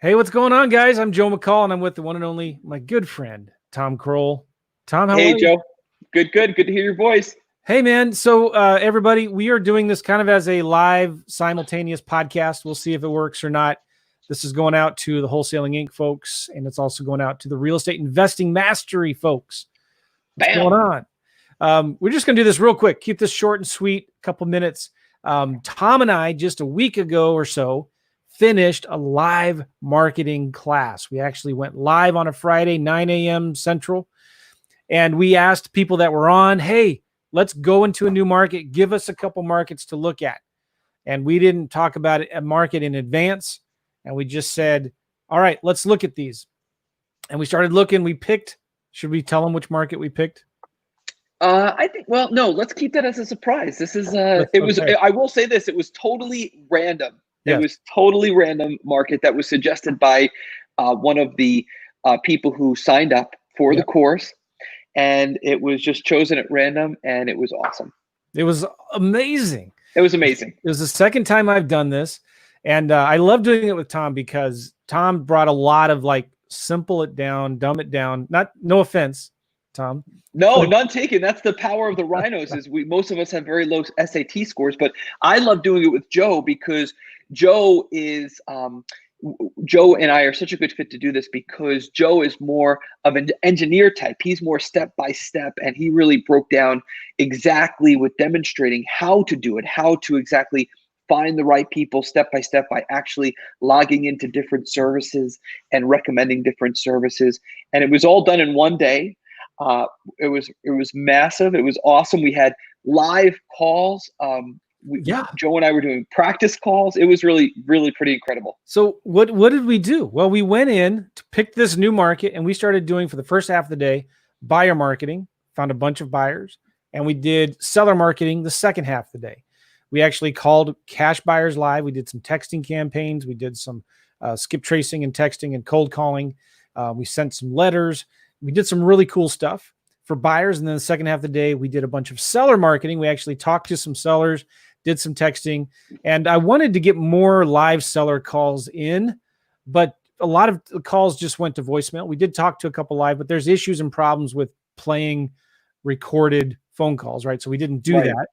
Hey, what's going on, guys? I'm Joe McCall, and I'm with the one and only, my good friend, Tom Kroll. Tom, how are Hey, you? Joe. Good. Good to hear your voice. Hey, man. So, everybody, we are doing this kind of as a live, simultaneous podcast. We'll see if it works or not. This is going out to the Wholesaling Inc. folks, and it's also going out to the Real Estate Investing Mastery folks. What's Bam. going on? We're just going to do this real quick. Keep this short and sweet, a couple minutes. Tom and I, just a week ago or so, finished a live marketing class. We actually went live on a Friday, 9 a.m. Central. And we asked people that were on, hey, let's go into a new market. Give us a couple markets to look at. And we didn't talk about a market in advance. And we just said, all right, let's look at these. And we started looking. We picked, should we tell them which market we picked? I think, well, no, let's keep that as a surprise. This is, I will say this, it was totally random. Yes. It was totally random market that was suggested by one of the people who signed up for the course. And it was just chosen at random, and it was awesome. It was amazing. It was amazing. It was the second time I've done this. And I love doing it with Tom because Tom brought a lot of like simple it down, dumb it down. No offense, Tom. No, none taken. That's the power of the Rhinos. Is most of us have very low SAT scores, but I love doing it with Joe because Joe is Joe and I are such a good fit to do this because Joe is more of an engineer type. He's more step by step, and he really broke down exactly with demonstrating how to do it, how to exactly find the right people step by step by actually logging into different services and recommending different services. And it was all done in one day. It was massive. It was awesome. We had live calls. Joe and I were doing practice calls. It was really, really pretty incredible. So what did we do? Well, we went in to pick this new market, and we started doing, for the first half of the day, buyer marketing, found a bunch of buyers, and we did seller marketing the second half of the day. We actually called cash buyers live. We did some texting campaigns. We did some skip tracing and texting and cold calling. We sent some letters. We did some really cool stuff for buyers. And then the second half of the day, we did a bunch of seller marketing. We actually talked to some sellers, did some texting, and I wanted to get more live seller calls in, but a lot of the calls just went to voicemail. We did talk to a couple live, but there's issues and problems with playing recorded phone calls, right? So we didn't do that.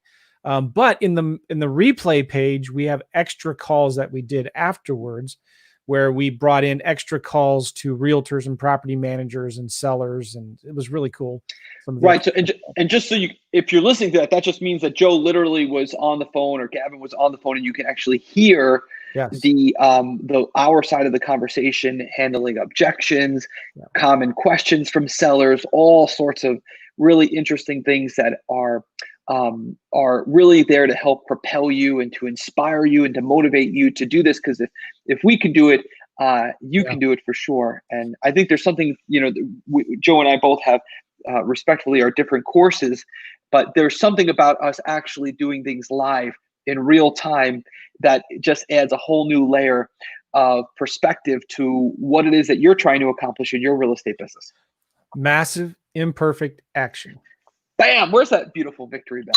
But in the replay page, we have extra calls that we did afterwards, where we brought in extra calls to realtors and property managers and sellers, and it was really cool. Right. So, and just so if you're listening to that, that just means that Joe literally was on the phone, or Gavin was on the phone, and you can actually hear the our side of the conversation, handling objections, common questions from sellers, all sorts of really interesting things that are really there to help propel you and to inspire you and to motivate you to do this. Because if we can do it, you can do it for sure. And I think there's something, Joe and I both have respectfully our different courses, but there's something about us actually doing things live in real time that just adds a whole new layer of perspective to what it is that you're trying to accomplish in your real estate business. Massive imperfect action. Bam! Where's that beautiful victory bell?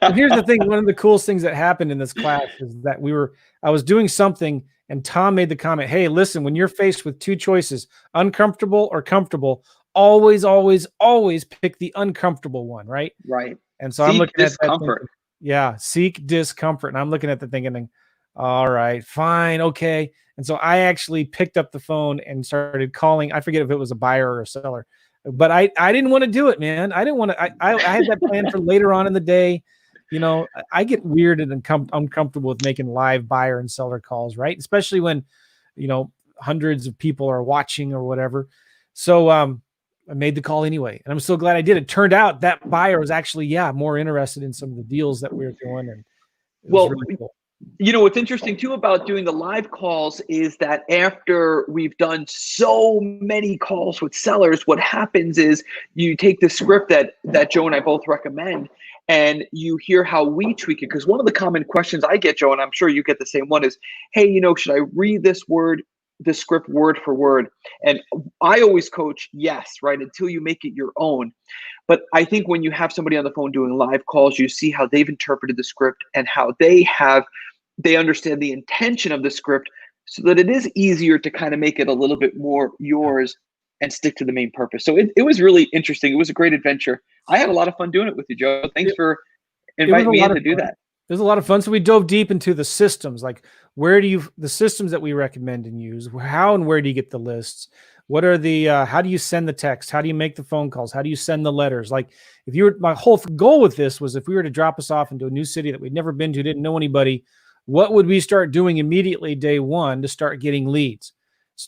And here's the thing. One of the coolest things that happened in this class is that I was doing something, and Tom made the comment, hey, listen, when you're faced with two choices, uncomfortable or comfortable, always, always, always pick the uncomfortable one, right? Right. And so I'm looking at discomfort. Seek discomfort. And I'm looking at the thing and thinking, all right, fine, okay. And so I actually picked up the phone and started calling. I forget if it was a buyer or a seller, but I didn't want to do it, man. I didn't want to. I had that plan for later on in the day. I get weird and uncomfortable with making live buyer and seller calls, right? Especially when, hundreds of people are watching or whatever. So I made the call anyway, and I'm so glad I did. It turned out that buyer was actually, more interested in some of the deals that we were doing, and it was really cool. What's interesting too about doing the live calls is that after we've done so many calls with sellers, what happens is you take the script that Joe and I both recommend, and you hear how we tweak it. Because one of the common questions I get, Joe, and I'm sure you get the same one, is, hey, should I read this script word for word? And I always coach, yes, right, until you make it your own. But I think when you have somebody on the phone doing live calls, you see how they've interpreted the script and how they have they understand the intention of the script so that it is easier to kind of make it a little bit more yours and stick to the main purpose. So it was really interesting. It was a great adventure. I had a lot of fun doing it with you, Joe. Thanks for inviting me in to do that. It was a lot of fun. So we dove deep into the systems, like the systems that we recommend and use, how and where do you get the lists? What are the, how do you send the text? How do you make the phone calls? How do you send the letters? Like my whole goal with this was if we were to drop us off into a new city that we'd never been to, didn't know anybody, what would we start doing immediately day one to start getting leads,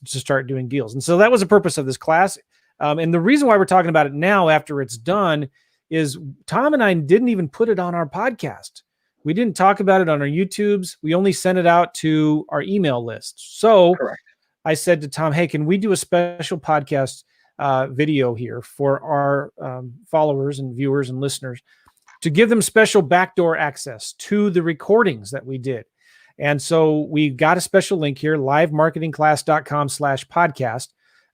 to start doing deals? And so that was the purpose of this class. And the reason why we're talking about it now after it's done is Tom and I didn't even put it on our podcast. We didn't talk about it on our YouTubes. We only sent it out to our email list. So correct. I said to Tom, hey, can we do a special podcast video here for our followers and viewers and listeners to give them special backdoor access to the recordings that we did? And so we got a special link here, livemarketingclass.com/podcast.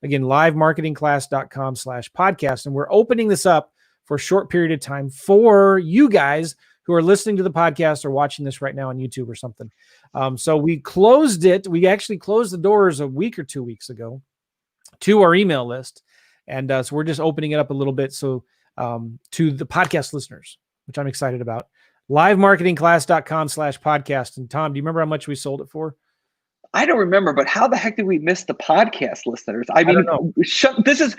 Again, livemarketingclass.com/podcast. And we're opening this up for a short period of time for you guys who are listening to the podcast or watching this right now on YouTube or something. So we closed it. We actually closed the doors a week or 2 weeks ago to our email list. And so we're just opening it up a little bit. So to the podcast listeners, which I'm excited about, livemarketingclass.com/podcast. And Tom, do you remember how much we sold it for? I don't remember, but how the heck did we miss the podcast listeners? I mean, this is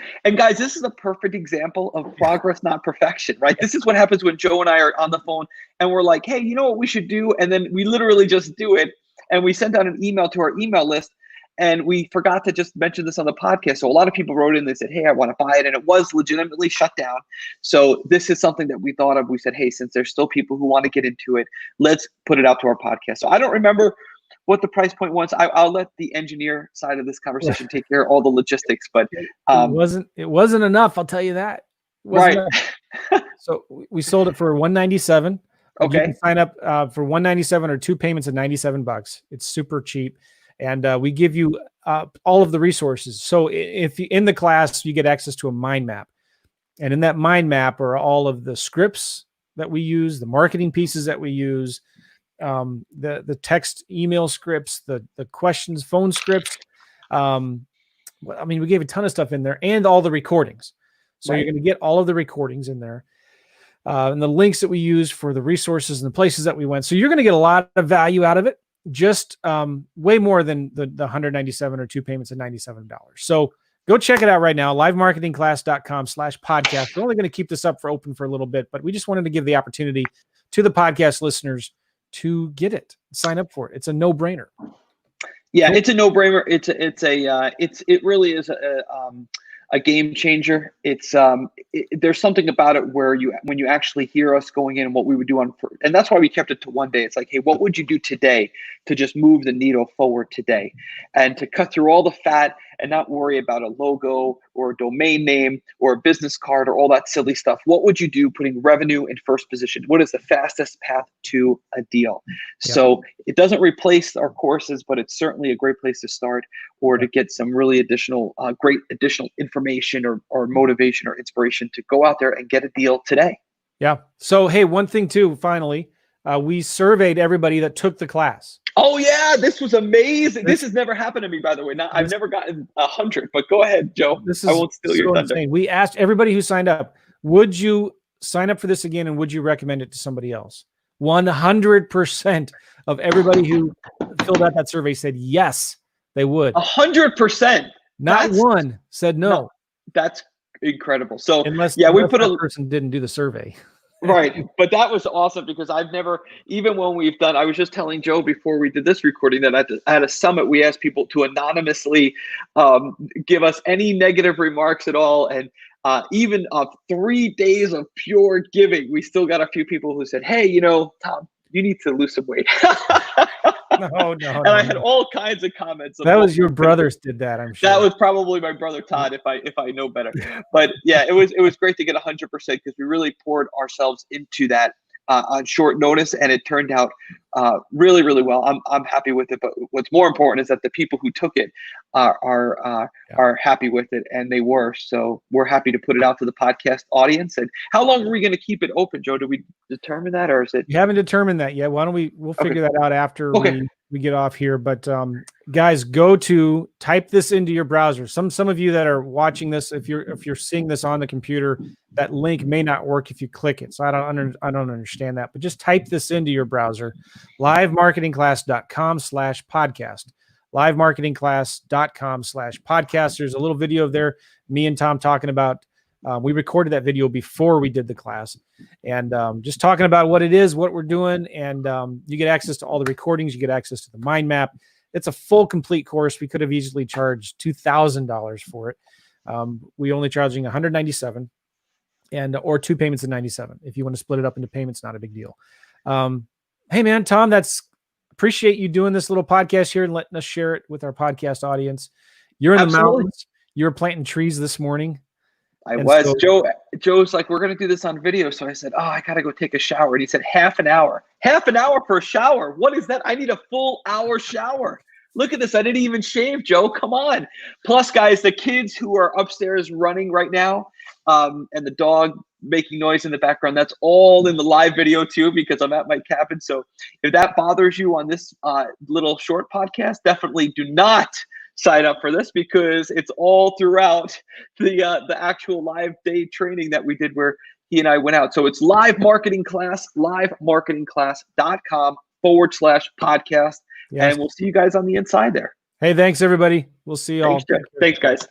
a perfect example of progress, not perfection, right? This is what happens when Joe and I are on the phone and we're like, hey, you know what we should do? And then we literally just do it. And we sent out an email to our email list and we forgot to just mention this on the podcast. So a lot of people wrote in, they said, hey, I want to buy it. And it was legitimately shut down. So this is something that we thought of. We said, hey, since there's still people who want to get into it, let's put it out to our podcast. So I don't remember what the price point was. I'll let the engineer side of this conversation take care of all the logistics, but it wasn't enough. I'll tell you that. Right. So we sold it for $197. Okay. You can sign up for $197 or 2 payments of $97. It's super cheap. And we give you all of the resources. So if you, in the class, you get access to a mind map. And in that mind map are all of the scripts that we use, the marketing pieces that we use, the text email scripts, the questions, phone scripts. I mean, we gave a ton of stuff in there and all the recordings. So You're going to get all of the recordings in there and the links that we use for the resources and the places that we went. So you're going to get a lot of value out of it, just way more than the $197 or 2 payments of $97. So go check it out right now, livemarketingclass.com/podcast. We're only going to keep this up open for a little bit, but we just wanted to give the opportunity to the podcast listeners to get it, sign up for it. It's a no-brainer. Yeah, it's a no-brainer. It really is a game changer. There's something about it where when you actually hear us going in and what we would do and that's why we kept it to one day. It's like, hey, what would you do today to just move the needle forward today and to cut through all the fat and not worry about a logo or a domain name or a business card or all that silly stuff? What would you do putting revenue in first position? What is the fastest path to a deal? Yeah. So it doesn't replace our courses, but it's certainly a great place to start or to get some really great additional information or motivation or inspiration to go out there and get a deal today. Yeah. So, hey, one thing too, finally, we surveyed everybody that took the class. Oh yeah, this was amazing. This has never happened to me, by the way. I've never gotten 100, but go ahead, Joe. I won't steal your thunder. Insane. We asked everybody who signed up, would you sign up for this again and would you recommend it to somebody else? 100% of everybody who filled out that survey said yes, they would. 100%. Not one said no. That's incredible. So unless we put a person didn't do the survey. Right. But that was awesome because I've never, even when we've done, I was just telling Joe before we did this recording that at a summit, we asked people to anonymously give us any negative remarks at all. And even 3 days of pure giving, we still got a few people who said, hey, Tom, you need to lose some weight. No. And I had all kinds of comments. That was your brothers did that, I'm sure. That was probably my brother Todd, if I know better. But yeah, it was great to get 100% because we really poured ourselves into that. on short notice, and it turned out really, really well. I'm happy with it. But what's more important is that the people who took it are happy with it, and they were. So we're happy to put it out to the podcast audience. And how long are we going to keep it open, Joe? Did we determine that, or is it? We haven't determined that yet. Why don't we'll figure that out after we get off here. But guys, type this into your browser. Some of you that are watching this, if you're seeing this on the computer, that link may not work if you click it. So I don't understand that. But just type this into your browser, livemarketingclass.com/podcast. livemarketingclass.com/podcast. There's a little video there, me and Tom talking about. We recorded that video before we did the class, and just talking about what it is, what we're doing, and you get access to all the recordings. You get access to the mind map. It's a full, complete course. We could have easily charged $2,000 for it. We only charging $197, or 2 payments of $97. If you want to split it up into payments, not a big deal. Hey man, Tom, appreciate you doing this little podcast here and letting us share it with our podcast audience. You're in the mountains. You were planting trees this morning. I was. So, Joe's like, we're going to do this on video. So I said, I got to go take a shower. And he said, half an hour for a shower. What is that? I need a full hour shower. Look at this. I didn't even shave, Joe. Come on. Plus, guys, the kids who are upstairs running right now, and the dog making noise in the background, that's all in the live video too, because I'm at my cabin. So if that bothers you on this little short podcast, definitely do not sign up for this, because it's all throughout the actual live day training that we did where he and I went out. So it's Live Marketing Class, livemarketingclass.com/podcast. Yes. And we'll see you guys on the inside there. Hey, thanks everybody. We'll see you all. Thanks, guys.